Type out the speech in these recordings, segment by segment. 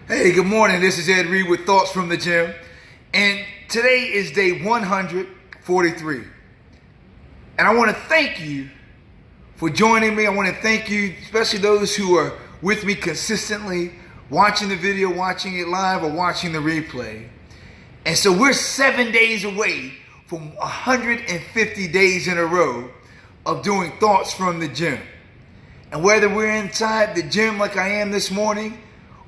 Hey, good morning. This is Ed Reed with Thoughts from the Gym. And today is day 143. And I want to thank you for joining me. I want to thank you, especially those who are with me consistently, watching the video, watching it live, or watching the replay. And so we're 7 days away from 150 days in a row of doing Thoughts from the Gym. And whether we're inside the gym like I am this morning,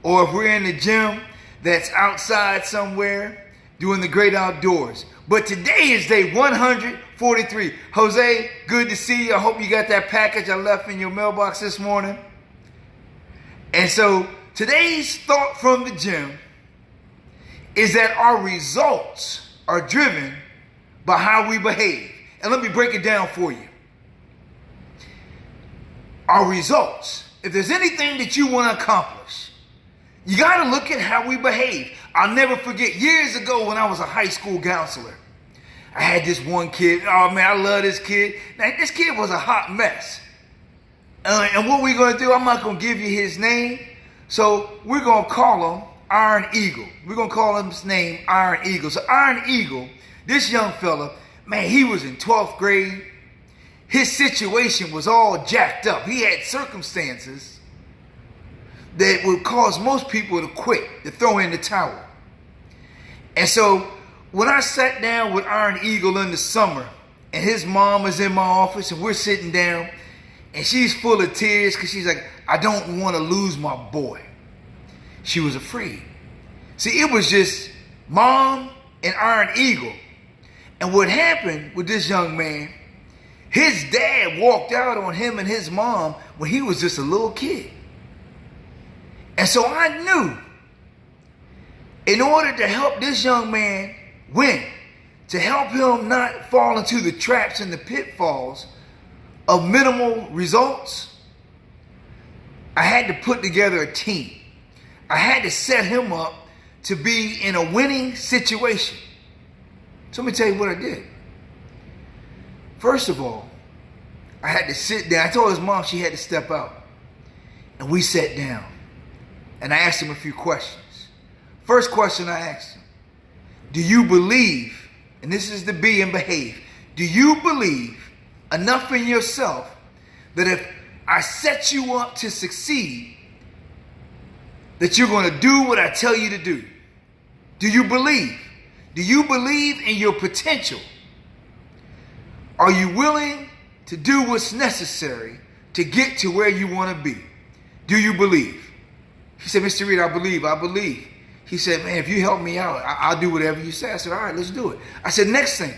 or if we're in the gym that's outside somewhere doing the great outdoors. But today is day 143. Jose, good to see you. I hope you got that package I left in your mailbox this morning. And so today's thought from the gym is that our results are driven by how we behave. And let me break it down for you. Our results, if there's anything that you want to accomplish, you got to look at how we behave. I'll never forget years ago when I was a high school counselor. I had this one kid. Oh man, I love this kid. Now this kid was a hot mess. And what we're going to do, I'm not going to give you his name. So we're going to call him Iron Eagle. We're going to call him his name Iron Eagle. So Iron Eagle, this young fella, man, he was in 12th grade. His situation was all jacked up. He had circumstances that would cause most people to quit, to throw in the towel. And so when I sat down with Iron Eagle in the summer, and his mom was in my office, and we're sitting down, and she's full of tears because she's like, I don't want to lose my boy. She was afraid. See, it was just mom and Iron Eagle. And what happened with this young man, his dad walked out on him and his mom when he was just a little kid. And so I knew, in order to help this young man win, to help him not fall into the traps and the pitfalls of minimal results, I had to put together a team. I had to set him up to be in a winning situation. So let me tell you what I did. First of all, I had to sit down. I told his mom she had to step out. And we sat down. And I asked him a few questions. First question I asked him, do you believe, and this is the B in behave, do you believe enough in yourself that if I set you up to succeed, that you're going to do what I tell you to do? Do you believe? Do you believe in your potential? Are you willing to do what's necessary to get to where you want to be? Do you believe? He said, Mr. Reed, I believe. He said, man, if you help me out, I'll do whatever you say. I said, all right, let's do it. I said, next thing.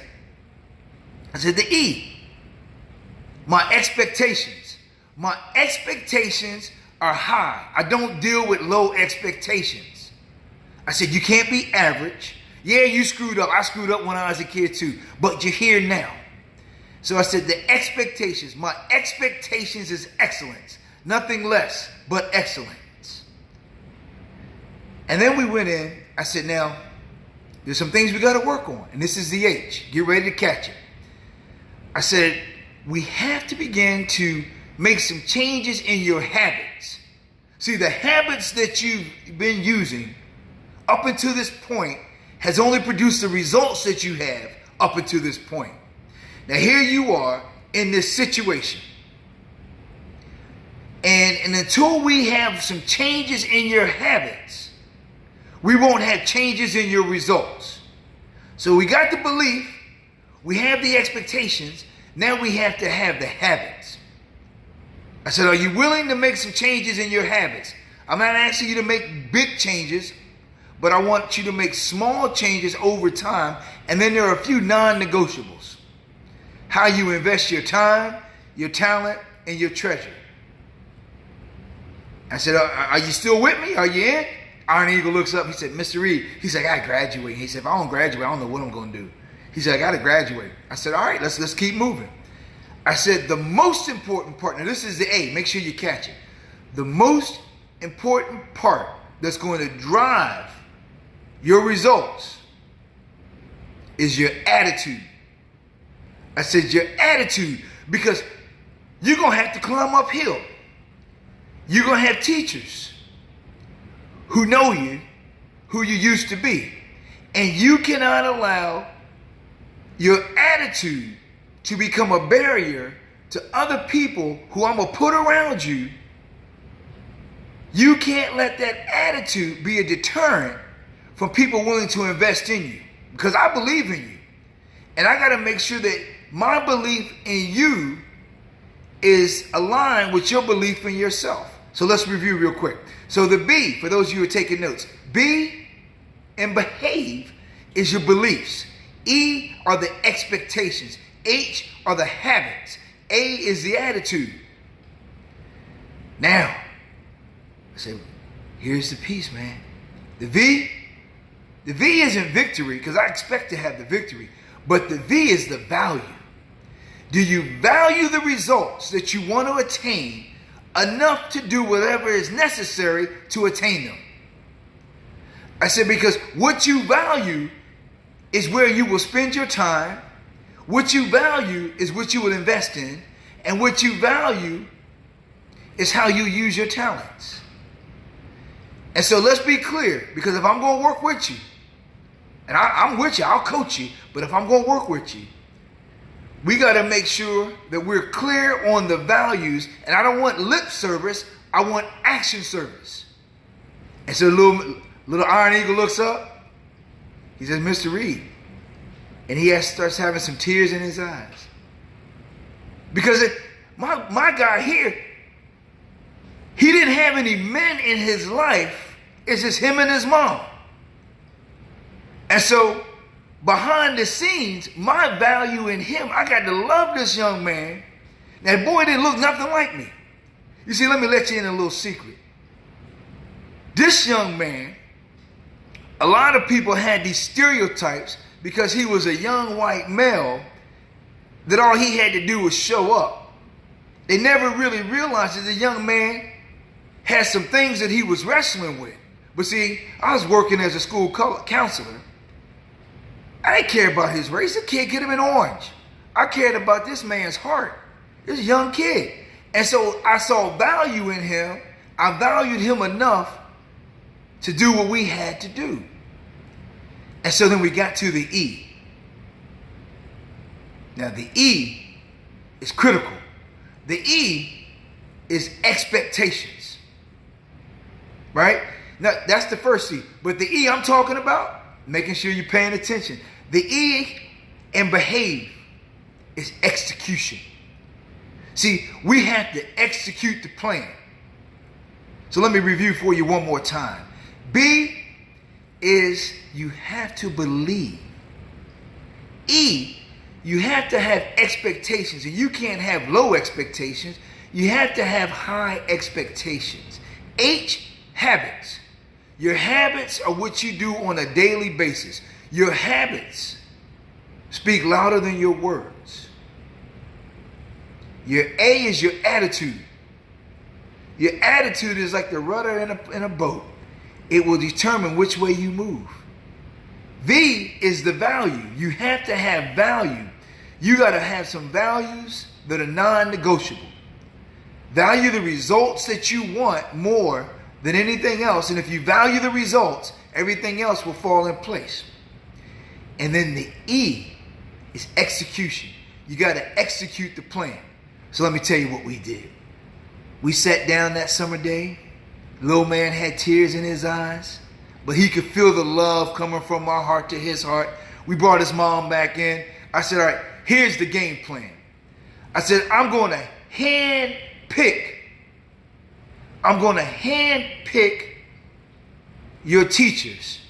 I said, the E, my expectations. My expectations are high. I don't deal with low expectations. I said, you can't be average. Yeah, you screwed up. I screwed up when I was a kid too, but you're here now. So I said, the expectations, my expectations is excellence. Nothing less but excellence. And then we went in. I said, now, there's some things we got to work on. And this is the H. Get ready to catch it. I said, we have to begin to make some changes in your habits. See, the habits that you've been using up until this point has only produced the results that you have up until this point. Now, here you are in this situation. And until we have some changes in your habits, we won't have changes in your results. So we got the belief, we have the expectations, now we have to have the habits. I said, are you willing to make some changes in your habits? I'm not asking you to make big changes, but I want you to make small changes over time, and then there are a few non-negotiables. How you invest your time, your talent, and your treasure. I said, are you still with me? Are you in? Iron Eagle looks up. He said, Mr. Reed, he's like, I graduate. He said, if I don't graduate, I don't know what I'm going to do. He said, I got to graduate. I said, all right, let's keep moving. I said, the most important part, now this is the A, make sure you catch it. The most important part that's going to drive your results is your attitude. I said, your attitude, because you're going to have to climb uphill. You're going to have teachers who know you, who you used to be. And you cannot allow your attitude to become a barrier to other people who I'm going to put around you. You can't let that attitude be a deterrent from people willing to invest in you, because I believe in you. And I got to make sure that my belief in you is aligned with your belief in yourself. So let's review real quick. So the B, for those of you who are taking notes, B and behave is your beliefs. E are the expectations. H are the habits. A is the attitude. Now, I say, here's the piece, man. The V isn't victory, because I expect to have the victory, but the V is the value. Do you value the results that you want to attain enough to do whatever is necessary to attain them? I said, because what you value is where you will spend your time. What you value is what you will invest in. And what you value is how you use your talents. And so let's be clear, because if I'm going to work with you, and I'm with you, I'll coach you, but if I'm going to work with you, we got to make sure that we're clear on the values. And I don't want lip service, I want action service. And so little Iron Eagle looks up. He says, Mr. Reed. And he starts having some tears in his eyes. Because my guy here, he didn't have any men in his life. It's just him and his mom. And so behind the scenes, my value in him, I got to love this young man. That boy didn't look nothing like me. You see, let me let you in a little secret. This young man, a lot of people had these stereotypes because he was a young white male that all he had to do was show up. They never really realized that the young man had some things that he was wrestling with. But see, I was working as a school counselor. I didn't care about his race. The kid get him an orange. I cared about this man's heart. This young kid. And so I saw value in him. I valued him enough to do what we had to do. And so then we got to the E. Now the E is critical. The E is expectations. Right? Now that's the first C. But the E I'm talking about, making sure you're paying attention. The E and behave is execution. See, we have to execute the plan. So let me review for you one more time. B is you have to believe. E, you have to have expectations, and you can't have low expectations. You have to have high expectations. H, habits. Your habits are what you do on a daily basis. Your habits speak louder than your words. Your A is your attitude. Your attitude is like the rudder in a boat. It will determine which way you move. V is the value. You have to have value. You got to have some values that are non-negotiable. Value the results that you want more than anything else. And if you value the results, everything else will fall in place. And then the E is execution. You got to execute the plan. So let me tell you what we did. We sat down that summer day. Little man had tears in his eyes, but he could feel the love coming from my heart to his heart. We brought his mom back in. I said, all right, here's the game plan. I said, I'm going to hand pick your teachers,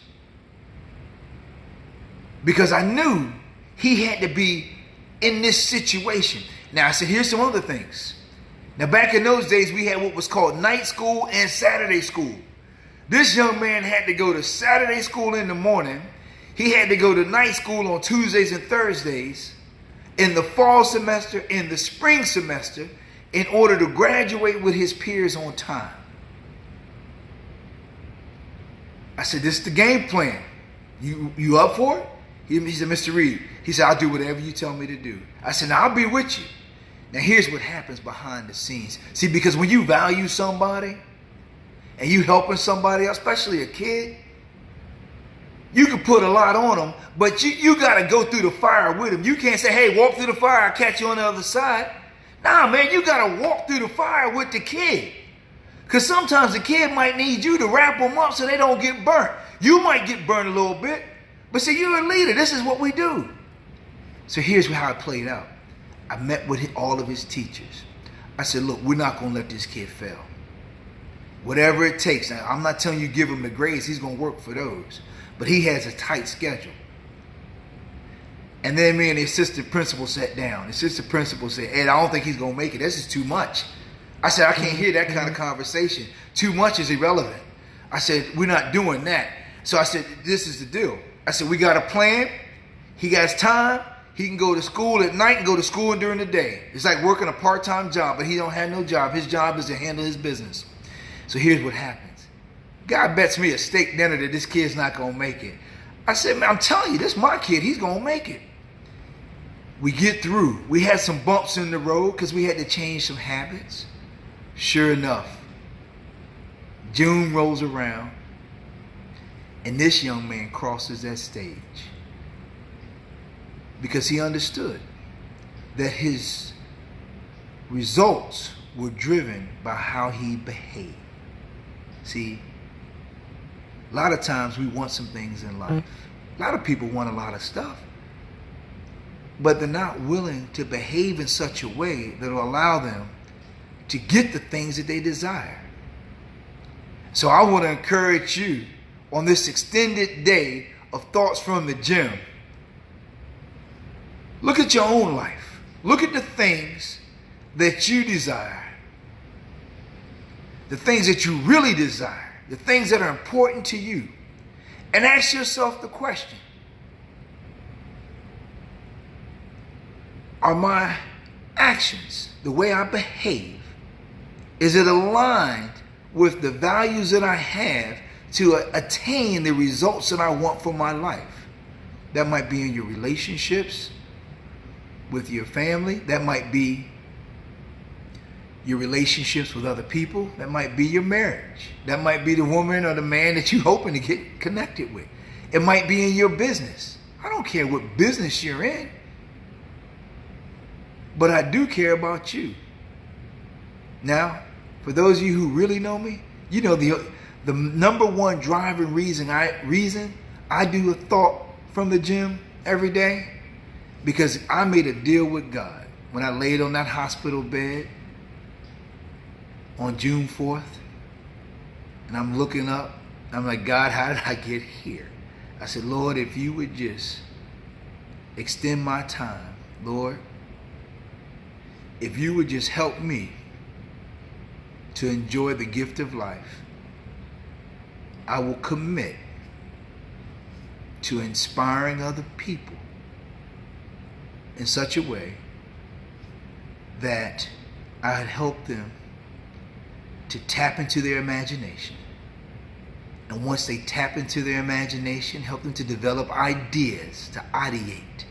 because I knew he had to be in this situation. Now, I said, here's some other things. Now, back in those days, we had what was called night school and Saturday school. This young man had to go to Saturday school in the morning. He had to go to night school on Tuesdays and Thursdays in the fall semester, in the spring semester, in order to graduate with his peers on time. I said, this is the game plan. You up for it? He said, Mr. Reed, he said, I'll do whatever you tell me to do. I said, now I'll be with you. Now here's what happens behind the scenes. See, because when you value somebody and you helping somebody else, especially a kid, you can put a lot on them, but you got to go through the fire with them. You can't say, hey, walk through the fire, I'll catch you on the other side. Nah, man, you got to walk through the fire with the kid. Because sometimes the kid might need you to wrap them up so they don't get burnt. You might get burnt a little bit, but see, you're a leader. This is what we do. So here's how it played out. I met with all of his teachers. I said, look, we're not going to let this kid fail. Whatever it takes. Now, I'm not telling you give him the grades. He's going to work for those. But he has a tight schedule. And then me and the assistant principal sat down. The assistant principal said, Ed, I don't think he's going to make it. This is too much. I said, I can't hear that kind of conversation. Too much is irrelevant. I said, we're not doing that. So I said, this is the deal. I said, we got a plan. He got time. He can go to school at night and go to school during the day. It's like working a part-time job, but he don't have no job. His job is to handle his business. So here's what happens. God bets me a steak dinner that this kid's not going to make it. I said, man, I'm telling you, this is my kid. He's going to make it. We get through. We had some bumps in the road because we had to change some habits. Sure enough, June rolls around and this young man crosses that stage because he understood that his results were driven by how he behaved. See, a lot of times we want some things in life. A lot of people want a lot of stuff, but they're not willing to behave in such a way that will allow them to get the things that they desire. So I want to encourage you on this extended day of thoughts from the gym. Look at your own life. Look at the things that you desire. The things that you really desire. The things that are important to you. And ask yourself the question. Are my actions, the way I behave, is it aligned with the values that I have to attain the results that I want for my life? That might be in your relationships with your family. That might be your relationships with other people. That might be your marriage. That might be the woman or the man that you're hoping to get connected with. It might be in your business. I don't care what business you're in, but I do care about you. Now, for those of you who really know me, you know the number one driving reason I do a thought from the gym every day, because I made a deal with God when I laid on that hospital bed on June 4th, and I'm looking up, I'm like, God, how did I get here? I said, Lord, if you would just extend my time, Lord, if you would just help me to enjoy the gift of life, I will commit to inspiring other people in such a way that I'd help them to tap into their imagination. And once they tap into their imagination, help them to develop ideas, to ideate,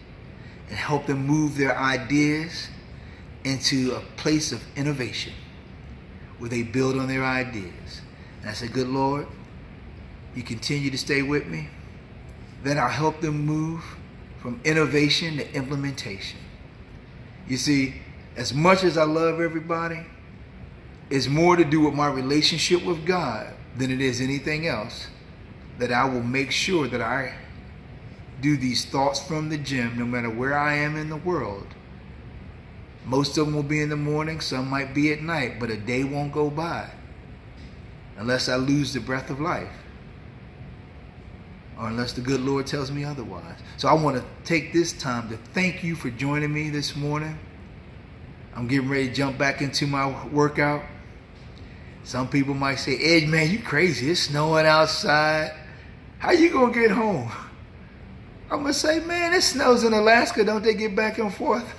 and help them move their ideas into a place of innovation where they build on their ideas. And I said, good Lord, you continue to stay with me, then I'll help them move from innovation to implementation. You see, as much as I love everybody, it's more to do with my relationship with God than it is anything else, that I will make sure that I do these thoughts from the gym no matter where I am in the world. Most of them will be in the morning, some might be at night, but a day won't go by unless I lose the breath of life, or unless the good Lord tells me otherwise. So I want to take this time to thank you for joining me this morning. I'm getting ready to jump back into my workout. Some people might say, Ed, man, you crazy. It's snowing outside. How you going to get home? I'm going to say, man, it snows in Alaska. Don't they get back and forth?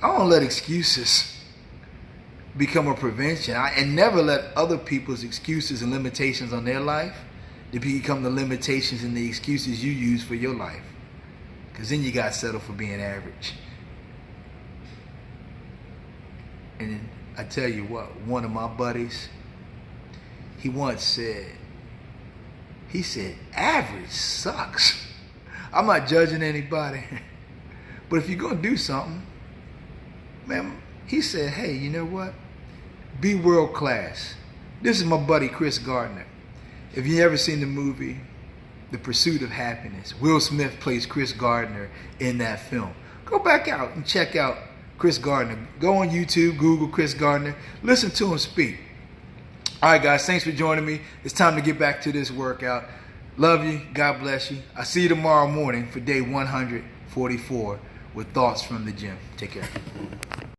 I don't let excuses become a prevention. And never let other people's excuses and limitations on their life to become the limitations and the excuses you use for your life. Because then you got to settle for being average. And I tell you what, one of my buddies, he once said, he said, average sucks. I'm not judging anybody, but if you're going to do something, man, he said, hey, you know what? Be world class. This is my buddy Chris Gardner. If you ever seen the movie The Pursuit of Happiness, Will Smith plays Chris Gardner in that film. Go back out and check out Chris Gardner. Go on YouTube, Google Chris Gardner, listen to him speak. All right, guys, thanks for joining me. It's time to get back to this workout. Love you. God bless you. I'll see you tomorrow morning for day 144 with thoughts from the gym. Take care.